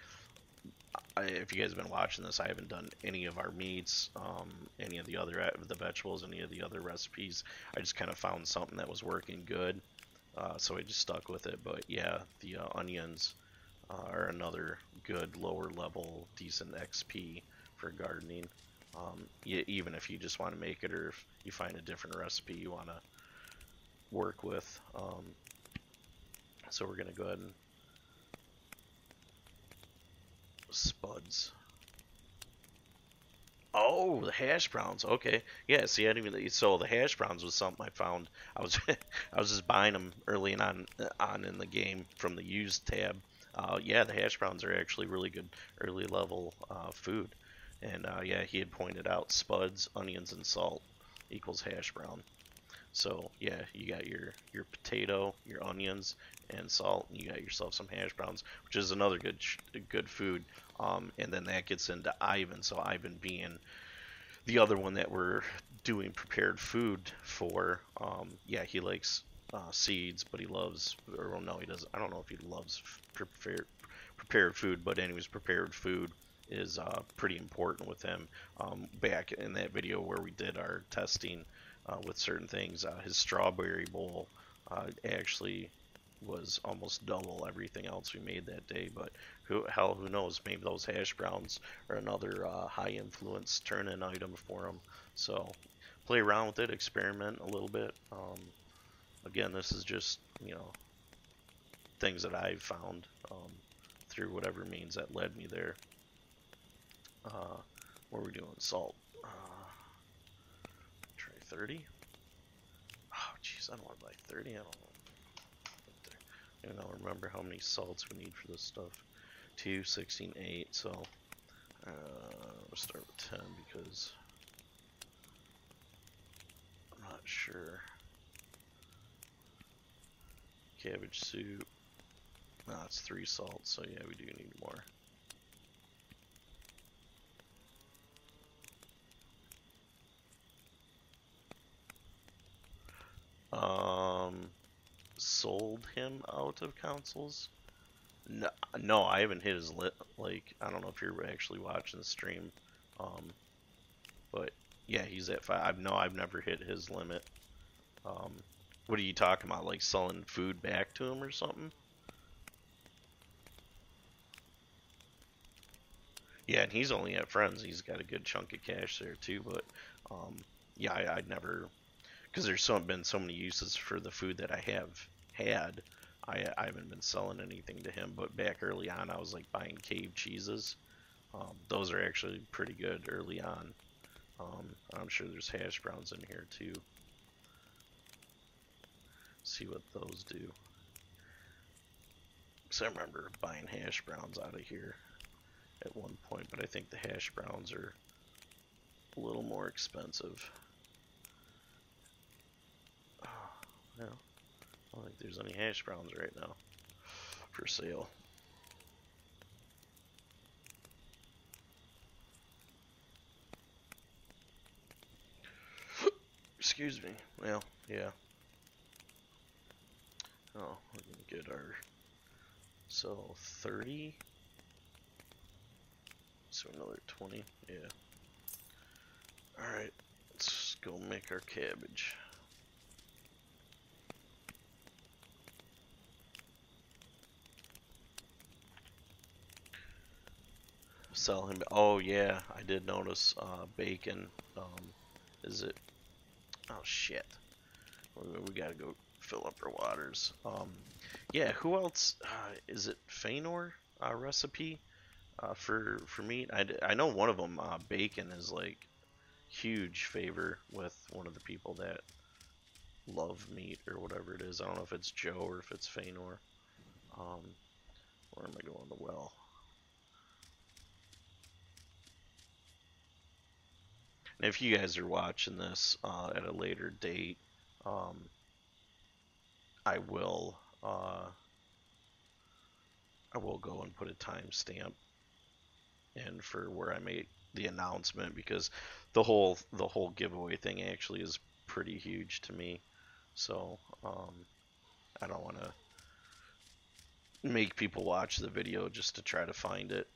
if you guys have been watching this, I haven't done any of our meats, any of the vegetables, any of the other recipes. I just kind of found something that was working good, so I just stuck with it. But yeah, the onions are another good lower level, decent XP for gardening. Even if you just want to make it, or if you find a different recipe you want to work with. So we're gonna go ahead and spuds. Oh, the hash browns. Okay, yeah. See, I didn't even. So the hash browns was something I found. I was I was just buying them early on in the game from the used tab. Yeah, the hash browns are actually really good early level food. And yeah, he had pointed out spuds, onions, and salt equals hash brown. So yeah, you got your potato, your onions, and salt, and you got yourself some hash browns, which is another good food. And then that gets into Ivan. So Ivan being the other one that we're doing prepared food for, yeah, he likes seeds, but he loves, or well, no, he doesn't. I don't know if he loves prepared food, but anyways, prepared food is pretty important with him. Back in that video where we did our testing with certain things, his strawberry bowl actually was almost double everything else we made that day. But who knows? Maybe those hash browns are another high influence turn-in item for him. So play around with it, experiment a little bit. Again, this is just things that I've found through whatever means that led me there. What are we doing? Salt. Try 30. Oh, jeez, I don't want to buy 30. I don't know. I don't remember how many salts we need for this stuff. 2, 16, 8. So we'll start with 10 because I'm not sure. Cabbage soup. No, it's 3 salts. So yeah, we do need more. Sold him out of councils? No, I haven't hit his like, I don't know if you're actually watching the stream, but yeah, he's at 5. No, I've never hit his limit. What are you talking about? Like selling food back to him or something? Yeah, and he's only at friends. He's got a good chunk of cash there too. But yeah, I'd never, because there's been so many uses for the food that I have had. I haven't been selling anything to him, but back early on, I was like buying cave cheeses. Those are actually pretty good early on. I'm sure there's hash browns in here too. See what those do. Because I remember buying hash browns out of here at one point, but I think the hash browns are a little more expensive. Well, I don't think there's any hash browns right now for sale. Excuse me. Well, yeah. Oh, we're gonna get our, so 30. So another 20. Yeah. Alright, let's go make our cabbage. Sell him. Oh yeah, I did notice bacon. Is it? Oh shit. We gotta go fill up our waters. Yeah. Who else? Is it Feanor recipe for meat? I know one of them. Bacon is like huge favor with one of the people that love meat or whatever it is. I don't know if it's Joe or if it's Feanor. Where am I going? The well. And if you guys are watching this at a later date, I will go and put a timestamp in for where I made the announcement, because the whole giveaway thing actually is pretty huge to me. So I don't want to make people watch the video just to try to find it.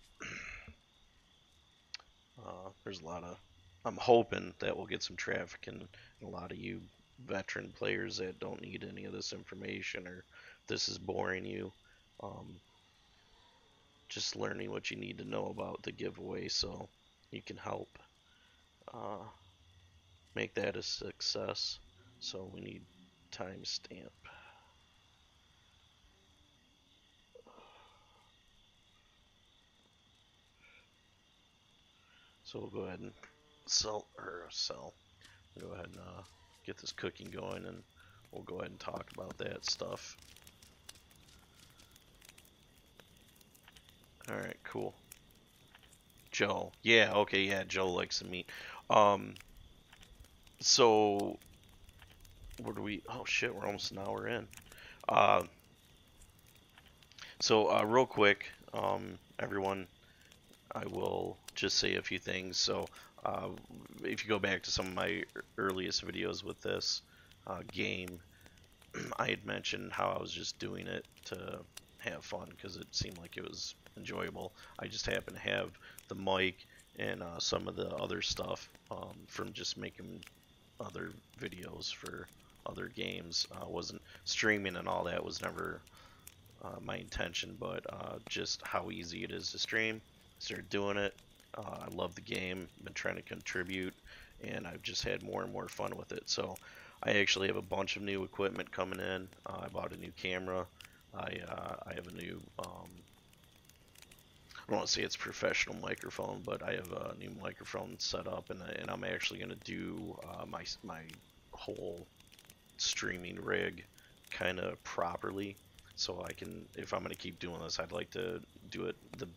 There's a lot of, I'm hoping that we'll get some traffic and a lot of you veteran players that don't need any of this information, or this is boring you. Just learning what you need to know about the giveaway so you can help make that a success. So we need timestamp. So we'll go ahead and sell. Go ahead and get this cooking going, and we'll go ahead and talk about that stuff. Alright, cool. Joe. Yeah, okay, yeah, Joe likes the meat. So what do we, oh shit, we're almost an hour in. So real quick, everyone, I will just say a few things. So Uh, if you go back to some of my earliest videos with this game, I had mentioned how I was just doing it to have fun because it seemed like it was enjoyable. I just happened to have the mic and some of the other stuff from just making other videos for other games. Wasn't streaming and all that was never my intention, but just how easy it is to stream. Started doing it. I love the game. Been trying to contribute, and I've just had more and more fun with it. So I actually have a bunch of new equipment coming in. I bought a new camera. I have a new I don't want to say it's a professional microphone, but I have a new microphone set up, and I'm actually going to do my whole streaming rig kind of properly. So I can, if I'm going to keep doing this, I'd like to do it the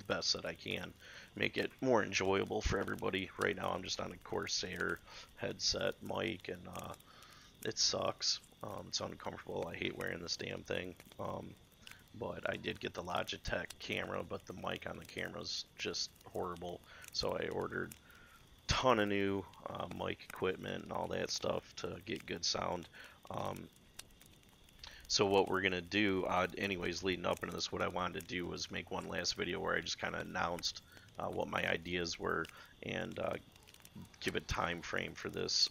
best that I can, make it more enjoyable for everybody. Right now, I'm just on a Corsair headset mic, and it sucks. It's uncomfortable. I hate wearing this damn thing. But I did get the Logitech camera, but the mic on the camera is just horrible. So I ordered a ton of new mic equipment and all that stuff to get good sound. So what we're gonna do, anyways, leading up into this, what I wanted to do was make one last video where I just kind of announced what my ideas were and give a time frame for this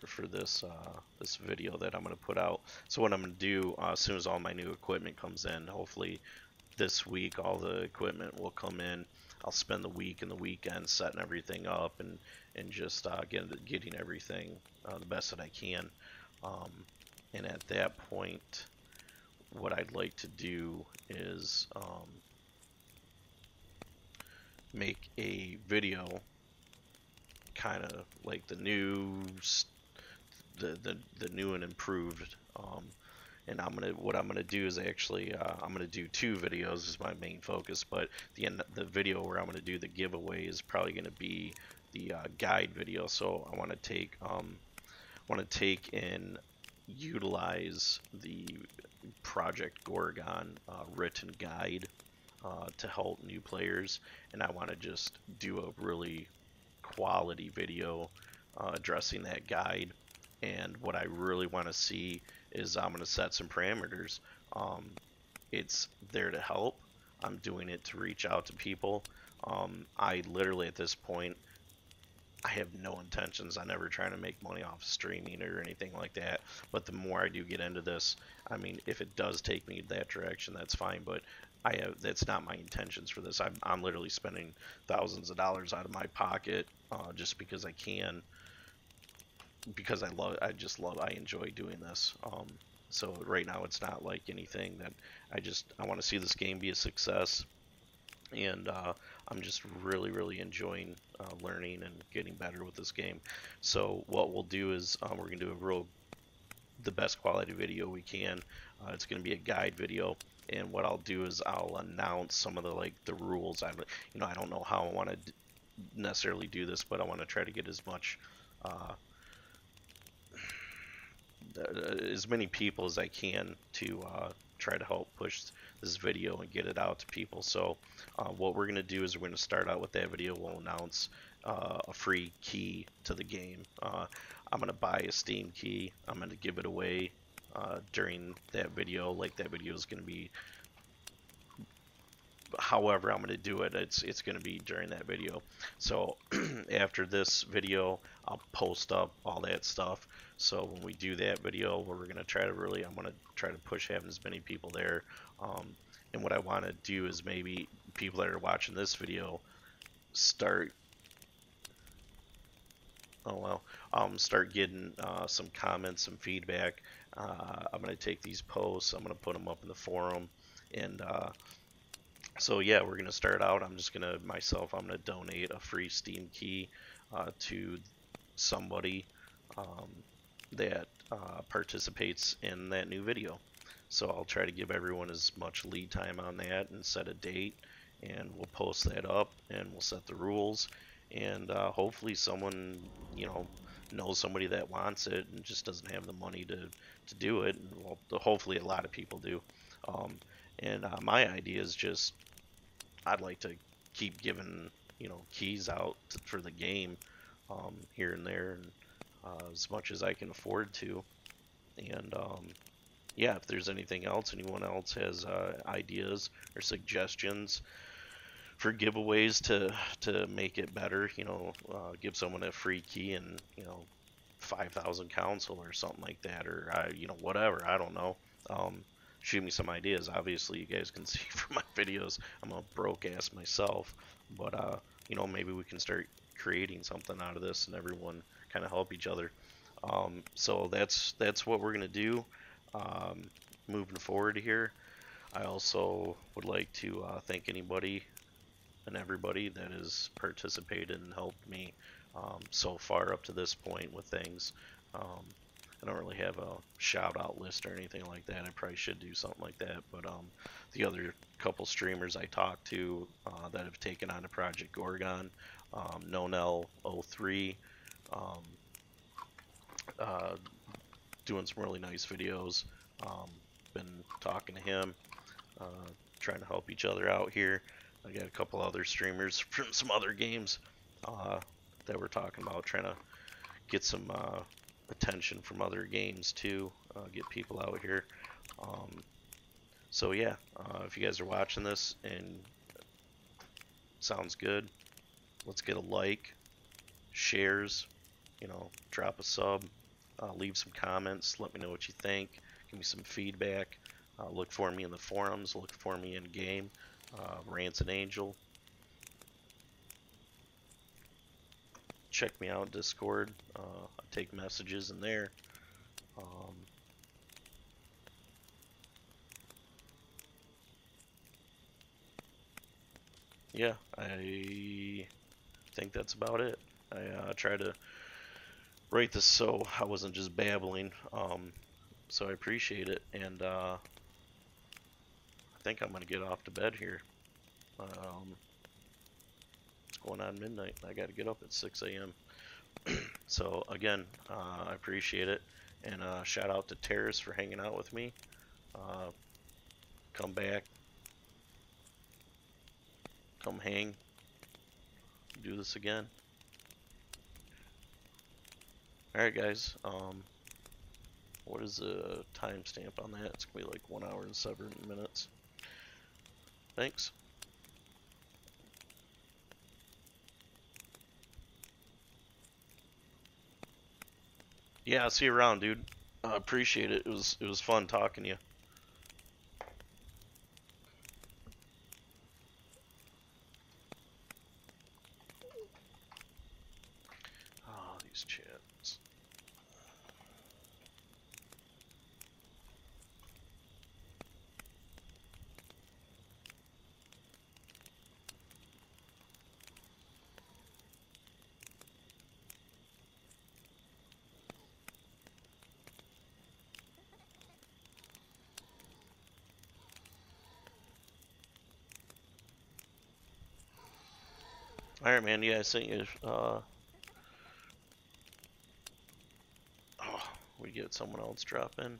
for this video that I'm going to put out. So what I'm going to do as soon as all my new equipment comes in, hopefully this week all the equipment will come in. I'll spend the week and the weekend setting everything up and just getting everything the best that I can. And at that point, what I'd like to do is make a video kind of like the new and improved, and what I'm gonna do is actually I'm gonna do two videos is my main focus, but the video where I'm gonna do the giveaway is probably gonna be the guide video. So I want to take and utilize the Project Gorgon written guide to help new players, and I want to just do a really quality video addressing that guide. And what I really want to see is I'm going to set some parameters. It's there to help. I'm doing it to reach out to people. I literally at this point, I have no intentions on ever trying to make money off streaming or anything like that. But the more I do get into this, I mean, if it does take me that direction, that's fine. But that's not my intentions for this. I'm literally spending thousands of dollars out of my pocket just because I can. Because I enjoy doing this. So right now it's not like anything that I want to see this game be a success, and I'm just really enjoying learning and getting better with this game. So what we'll do is we're gonna do the best quality video we can. It's gonna be a guide video, and what I'll do is I'll announce some of the rules. I don't know how I want to necessarily do this, but I want to try to get as many people as I can to try to help push this video and get it out to people. So what we're going to do is we're going to start out with that video. We'll announce a free key to the game. I'm going to buy a Steam key. I'm going to give it away during that video. Like, that video is going to be however I'm going to do it, it's going to be during that video. So after this video, I'll post up all that stuff. So when we do that video, we're going to try to I'm going to try to push having as many people there. And what I want to do is maybe people that are watching this video start getting some comments, some feedback. I'm going to take these posts, I'm going to put them up in the forum, and so yeah, we're gonna start out. I'm gonna donate a free Steam key to somebody that participates in that new video. So I'll try to give everyone as much lead time on that and set a date, and we'll post that up and we'll set the rules, and hopefully someone knows somebody that wants it and just doesn't have the money to do it. Well, hopefully a lot of people do. And my idea is just I'd like to keep giving keys out for the game here and there, and as much as I can afford to. And yeah, if there's anything else, anyone else has ideas or suggestions for giveaways to make it better, give someone a free key and 5,000 council or something like that, or whatever. I don't know. Shoot me some ideas. Obviously, you guys can see from my videos, I'm a broke ass myself, but maybe we can start creating something out of this, and everyone kind of help each other. So that's what we're gonna do. Moving forward here, I also would like to thank anybody and everybody that has participated and helped me so far up to this point with things. I don't really have a shout out list or anything like that. I probably should do something like that. But the other couple streamers I talked to that have taken on a Project Gorgon, Nonel03, doing some really nice videos. Been talking to him, uh, trying to help each other out here. I got a couple other streamers from some other games that we're talking about, trying to get some attention from other games too, get people out here. So yeah, if you guys are watching this and sounds good, let's get a like, shares, drop a sub, leave some comments, let me know what you think, give me some feedback. Look for me in the forums, look for me in game, Rants and Angel. Check me out Discord. I take messages in there. Yeah, I think that's about it. I try to write this so I wasn't just babbling. So I appreciate it, and I think I'm gonna get off to bed here. It's going on midnight. I got to get up at 6 a.m. So again, I appreciate it, and shout out to Terrace for hanging out with me. Come back, come hang, do this again. Alright guys, what is the timestamp on that? It's gonna be like 1 hour and 7 minutes. Thanks. Yeah, I'll see you around, dude. I appreciate it. It was fun talking to you. Oh, these chats. Alright, man. Yeah, I sent you. Oh, we get someone else drop in.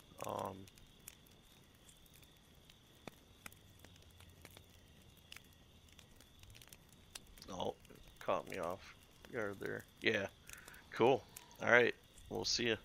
Oh, caught me off guard there. Yeah, cool. Alright, we'll see you.